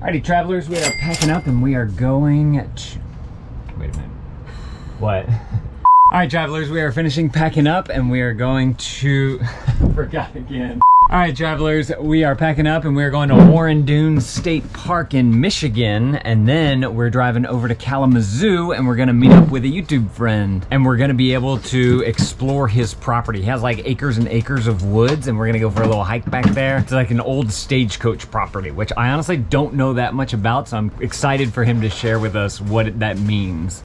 Alrighty, travelers, we are packing up and we are going to... Wait a minute. What? Alright, travelers, we are finishing packing up and we are going to... Forgot again. Alright, travelers, we are packing up and we're going to Warren Dunes State Park in Michigan, and then we're driving over to Kalamazoo and we're gonna meet up with a YouTube friend and we're gonna be able to explore his property. He has like acres and acres of woods and we're gonna go for a little hike back there. It's like an old stagecoach property, which I honestly don't know that much about, so I'm excited for him to share with us what that means.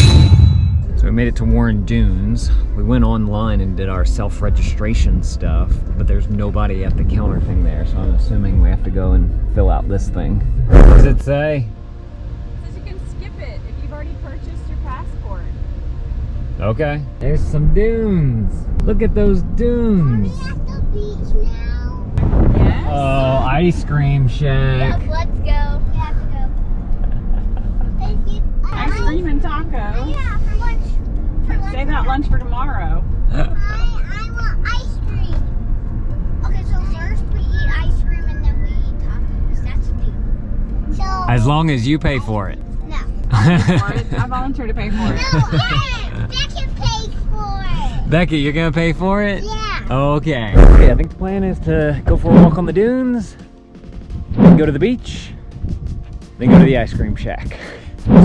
So we made it to Warren Dunes. We went online and did our self-registration stuff, but there's nobody at the counter thing there, so I'm assuming we have to go and fill out this thing. What does it say? It says you can skip it if you've already purchased your passport. Okay. There's some dunes. Look at those dunes. Are we at the beach now? Yes. Oh, ice cream shack. Yes, let's go. We have to go. Ice cream and taco. Yeah, for lunch. Save that lunch for tomorrow. I want ice cream. Okay, so first we eat ice cream and then we eat tacos. That's the deal. So As long as you pay for it. no. I volunteer to pay for it. No, Becky pays for it. Becky, you're gonna pay for it? Yeah. Okay. Okay, I think the plan is to go for a walk on the dunes, then go to the beach, then go to the ice cream shack.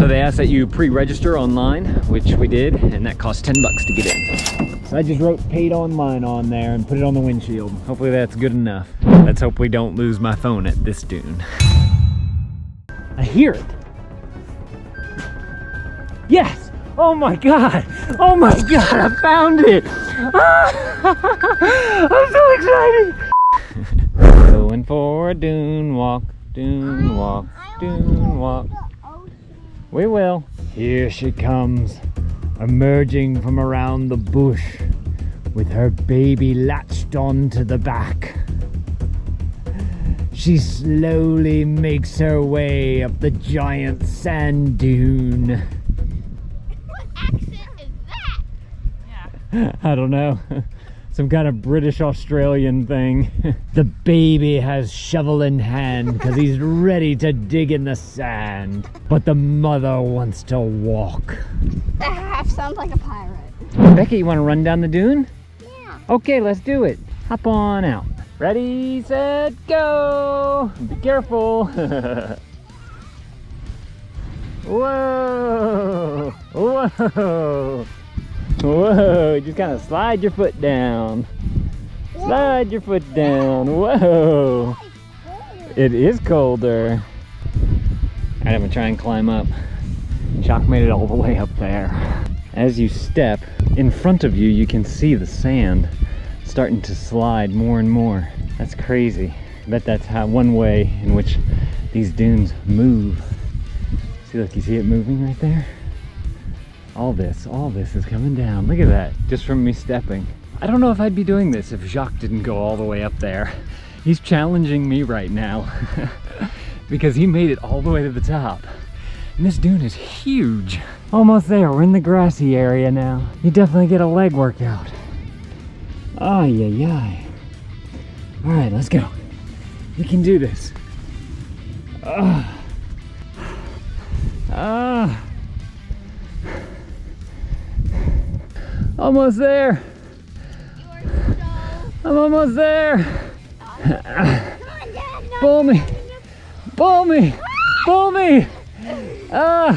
So they asked that you pre-register online, which we did, and that cost $10 to get in. So I just wrote paid online on there and put it on the windshield. Hopefully that's good enough. Let's hope we don't lose my phone at this dune. I hear it. Yes! Oh my God! Oh my God, I found it! Ah! I'm so excited! Going for a dune walk, dune walk, dune walk. We will. Here she comes, emerging from around the bush with her baby latched onto the back. She slowly makes her way up the giant sand dune. What accent is that? Yeah. I don't know. Some kind of British Australian thing. The baby has shovel in hand because he's ready to dig in the sand. But the mother wants to walk. That half sounds like a pirate. Becky, you want to run down the dune? Yeah. Okay, let's do it. Hop on out. Ready, set, go. Be careful. Whoa. Whoa. Whoa, you just kind of slide your foot down. Slide your foot down. Whoa. It is colder. Alright, I'm gonna try and climb up. Shock made it all the way up there. As you step, in front of you, you can see the sand starting to slide more and more. That's crazy. I bet that's one way in which these dunes move. See, look, you see it moving right there? All this is coming down. Look at that, just from me stepping. I don't know if I'd be doing this if Jacques didn't go all the way up there. He's challenging me right now because he made it all the way to the top. And this dune is huge. Almost there, we're in the grassy area now. You definitely get a leg workout. Ay, ay, ay. All right, let's go. We can do this. Almost there. I'm almost there. Pull me. Pull me. Pull me. I'm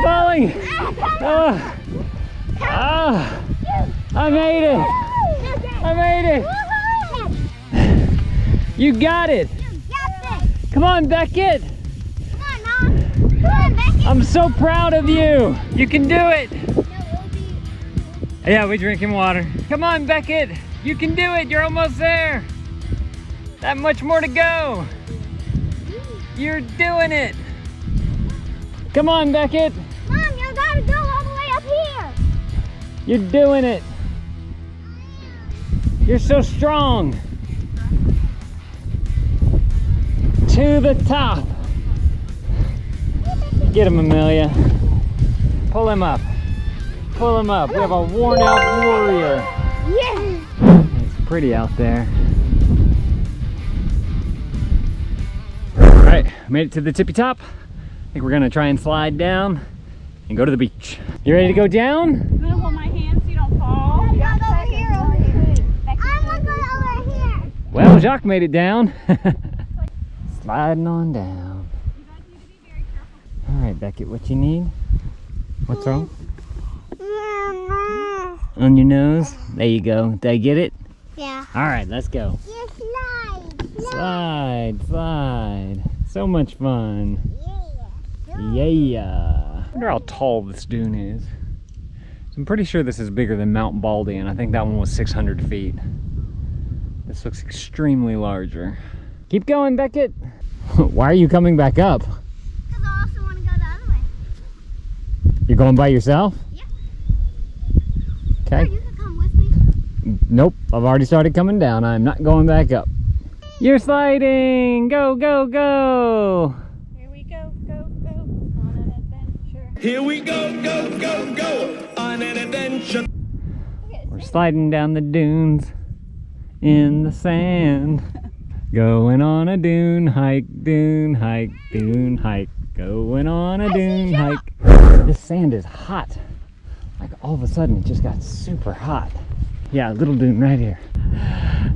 falling. I made it. I made it. You got it. Come on, Beckett. I'm so proud of you. You can do it. Yeah, we drinking water. Come on, Beckett. You can do it. You're almost there. That much more to go. You're doing it. Come on, Beckett. Mom, you gotta go all the way up here. You're doing it. You're so strong. To the top. Get him, Amelia. Pull him up. Pull him up. We have a worn out warrior. Yeah. It's pretty out there. right, made it to the tippy top. I think we're gonna try and slide down and go to the beach. You ready to go down? You wanna hold my hand so you don't fall? Yeah, over here. I'm gonna go over here. Well, Jacques made it down. Sliding on down. You guys need to be very careful. All right, Beckett, what you need? What's wrong? On your nose? There you go. Did I get it? Yeah. All right, let's go. You slide. Slide, slide. So much fun. Yeah. Yeah. I wonder how tall this dune is. So I'm pretty sure this is bigger than Mount Baldy, and I think that one was 600 feet. This looks extremely larger. Keep going, Beckett. Why are you coming back up? Because I also want to go the other way. You're going by yourself? Yeah. Okay. Or you can come with me. Nope, I've already started coming down. I'm not going back up. You're sliding! Go, go, go! Here we go, go, go on an adventure. Here we go, go, go, go on an adventure. We're sliding down the dunes in the sand. Going on a dune hike, dune hike, dune hike. Going on a dune hike. This sand is hot. Like all of a sudden it just got super hot. Yeah, little dune right here.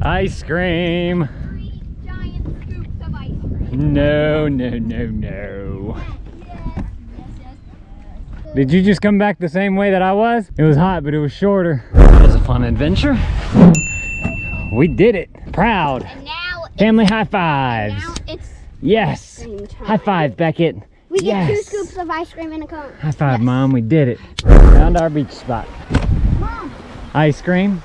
Ice cream. 3 giant scoops of ice cream. No, no, no, no. Did you just come back the same way that I was? It was hot, but it was shorter. That was a fun adventure. We did it. Proud. And now Family high fives. now it's Yes. same time. High five, Beckett. We get Yes. 2 scoops of ice cream in a cone. High five, Mom. We did it. Found our beach spot. Mom. Ice cream.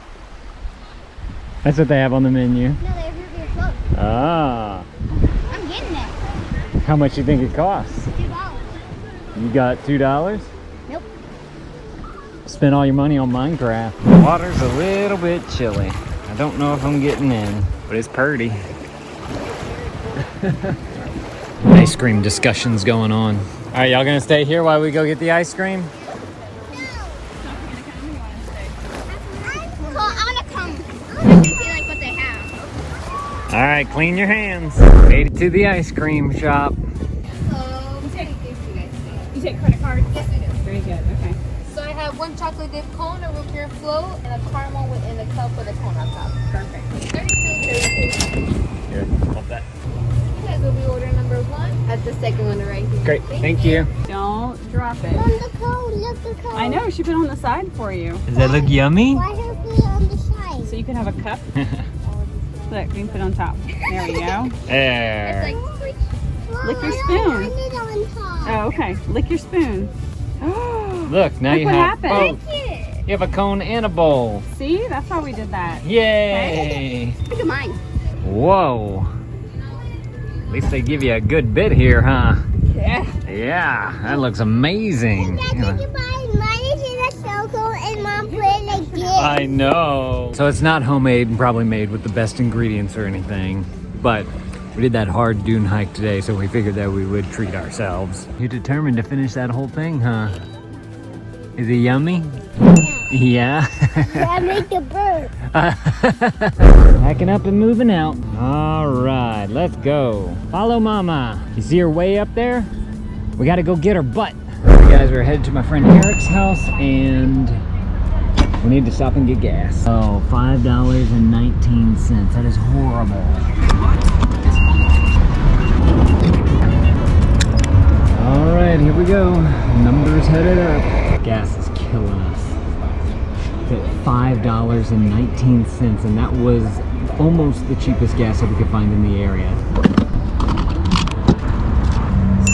That's what they have on the menu. No, they have root beer float. Ah. I'm getting it. How much you think it costs? $2. You got $2? Nope. Spent all your money on Minecraft. Water's a little bit chilly. I don't know if I'm getting in, but it's pretty. Ice cream discussions going on. All right, y'all gonna stay here while we go get the ice cream? Well, I want to come. I want to see like what they have. All right, clean your hands. Made it to the ice cream shop. You take credit card? Yes, I do. Very good, okay. So I have 1 chocolate dip cone, a root beer float, and a caramel in a cup with a cone on top. Perfect. 32. Here, hold that. You guys will be order number 1 at the second one right here. Great, thank you. Don't drop it. On the cone, look the cone. I know, she put it on the side for you. Does that look yummy? Why her feet on the side? So you can have a cup. Look, we can put it on top. There we go. There. Lick your I spoon. want it on top. Oh, okay. Lick your spoon. Look, now Look you what have happened. both. You have a cone and a bowl. See? That's why we did that. Yay! Look at mine. Whoa. At least they give you a good bit here, huh? Yeah. Yeah, that looks amazing. Dad, look at mine. Mine is in a circle and Mom put it like this. I know. So it's not homemade and probably made with the best ingredients or anything, but we did that hard dune hike today, so we figured that we would treat ourselves. You're determined to finish that whole thing, huh? Is it yummy? Yeah. Dad, make the bird. Packing up and moving out. All right, let's go. Follow Mama. You see her way up there? We gotta go get her butt. All right, guys, we're headed to my friend Eric's house, and we need to stop and get gas. Oh, $5.19. That is horrible. All right, here we go. Numbers headed up. Gas is killing us. It's at $5.19, and that was almost the cheapest gas that we could find in the area.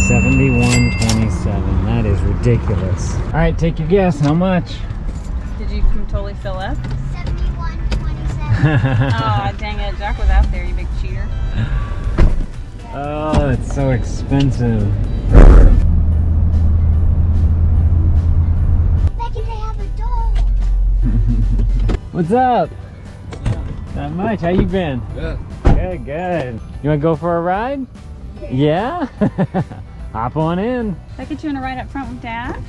$71.27. That is ridiculous. All right, take your guess. How much? Did you totally fill up? $71.27. Oh, dang it. Jack was out there, you big cheater. Oh, it's so expensive. Becky, they have a dog. What's up? Not much. How you been? Good. Good, good. You want to go for a ride? Yeah? Hop on in. Did I get you in a ride up front with Dad?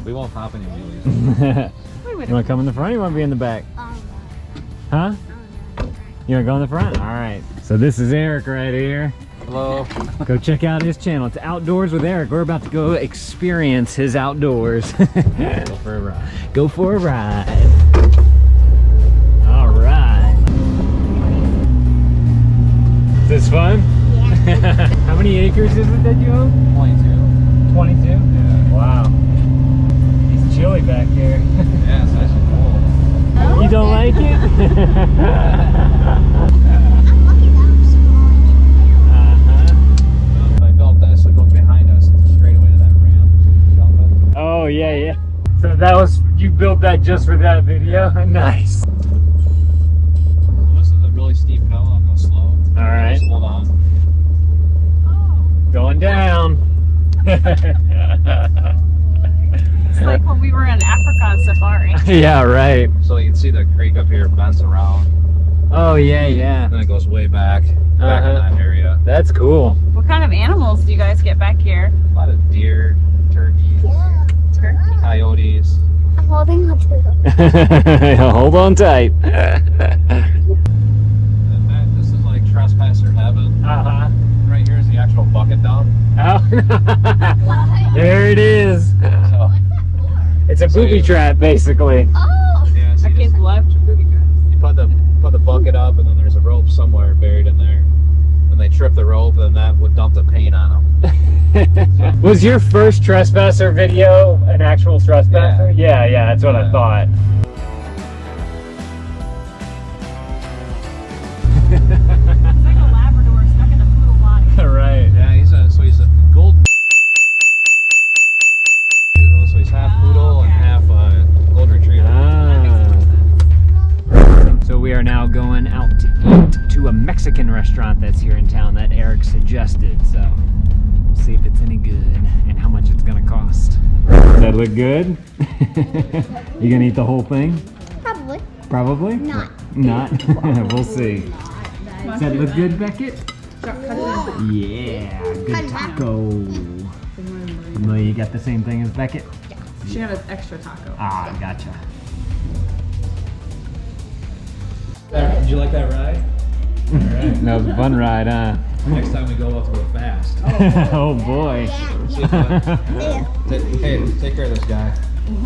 We won't pop any wheelies. You want to come in the front or you want to be in the back? Huh? You want to go in the front? All right. So this is Eric right here. Hello. Go check out his channel. It's Outdoors with Eric. We're about to go experience his outdoors. Go for a ride. Go for a ride. All right. Is this fun? Yeah. How many acres is it that you own? 22. 22? Yeah. Wow. It's chilly back here. Yeah, it's nice and cool. You don't like it? I'm lucky that I'm small. If I built this, I'd look behind us. It's a straightaway to that ramp. Oh, yeah, yeah. So that was, you built that just for that video? Nice. So this is a really steep hill. I'm going slow. All right. Just hold on. Going down. It's like when we were in Africa on safari. Yeah, right. So you can see the creek up here bends around. Oh, yeah, yeah. Then it goes way back in that area. That's cool. What kind of animals do you guys get back here? A lot of deer, turkeys, Turkey. coyotes. I'm holding on to them. Hold on tight. And that, this is like trespasser heaven. Uh-huh. Right here is the actual bucket dump. Oh. There it is. So, It's a booby trap, basically. Oh! yeah, so Our you, kids just, love booby traps. you put the bucket up, and then there's a rope somewhere buried in there. And they trip the rope, and that would dump the paint on them. Was your first trespasser video an actual trespasser? Yeah, yeah, that's what I thought. It's like a Labrador stuck in a poodle body. Right. Yeah, he's a golden. So he's half poodle and half golden retriever. So we are now going out to eat to a Mexican restaurant that's here in town that Eric suggested. So we'll see if it's any good and how much it's gonna cost. Does that look good? You gonna eat the whole thing? Probably. Probably? Not. Not? We'll see. Does that look good, Beckett? Yeah, good taco. Well, you got the same thing as Beckett? She got an extra taco. Ah, gotcha. Did you like that ride? That was a fun ride, huh? Next time we go, we'll have to go fast. Oh boy. Hey, take care of this guy.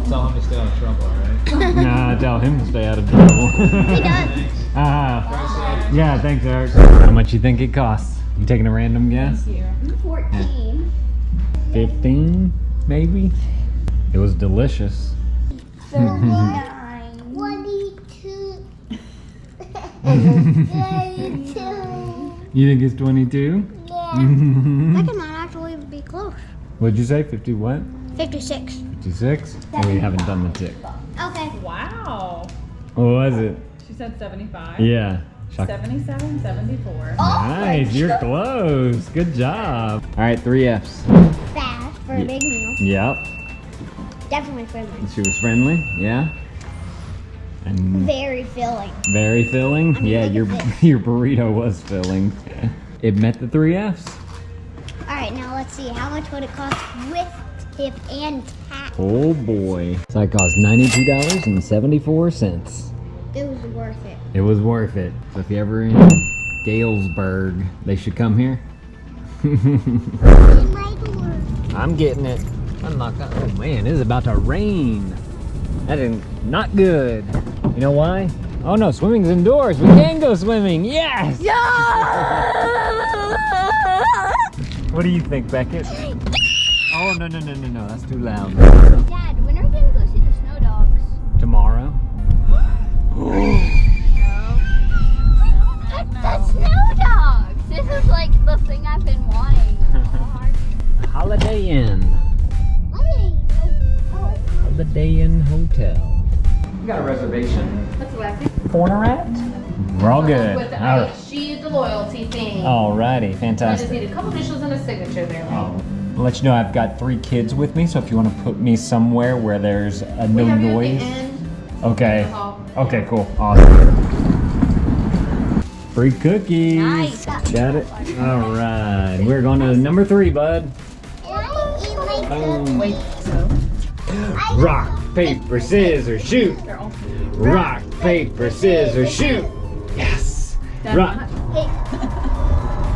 Tell him to stay out of trouble, alright? Nah, tell him to stay out of trouble. He does. Yeah, thanks, Eric. How much you think it costs? You taking a random guess? 14. 15, maybe? It was delicious. 39. 22. 22. You think it's 22? Yeah. That could not actually be close. What'd you say? 50 what? 56. 56? And we haven't done the tick. Okay. Wow. What was it? She said 75. Yeah. 77, 74. Nice, you're close. Good job. All right, 3 Fs. Fast for a big meal. Yep. Definitely friendly. She was friendly, yeah. And Very filling. very filling. I mean, Yeah, look at your burrito was filling. It met the 3 Fs. Alright, now let's see. How much would it cost with tip and tax? Oh boy. So it cost $92.74. It was worth it. It was worth it. So if you're ever in Galesburg, they should come here. In my door. I'm getting it. I'm not gonna. Oh man, it is about to rain. That is not good. You know why? Oh no, swimming's indoors. We can go swimming. Yes! What do you think, Beckett? Oh no, that's too loud. Dad, when are we gonna go see the snow dogs? Tomorrow? The snow dogs! This is like the thing I've been wanting. Holiday Inn. Holiday Inn Hotel. You got a reservation? What's the last name? Cornerat? We're all good. With the All right. ISG, the loyalty thing. Alrighty, I just fantastic. need a couple initials and a signature there. I'll let you know I've got 3 kids with me, so if you want to put me somewhere where there's no We have you at noise. the end. Okay. hall. Okay, cool. Awesome. Free cookies. Nice. Got it. All right. We're going to number 3, bud. Boom. Wait, so? Rock, paper, scissors, shoot. Rock, paper, scissors, shoot. Yes. Rock.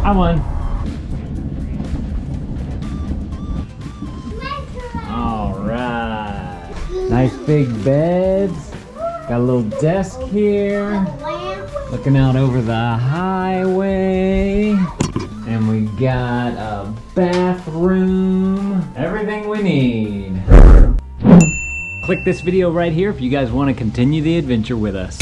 I won. Nice big beds. Got a little desk here. Lamp. Looking out over the highway. And we got a bathroom. Everything we need. Click this video right here if you guys want to continue the adventure with us.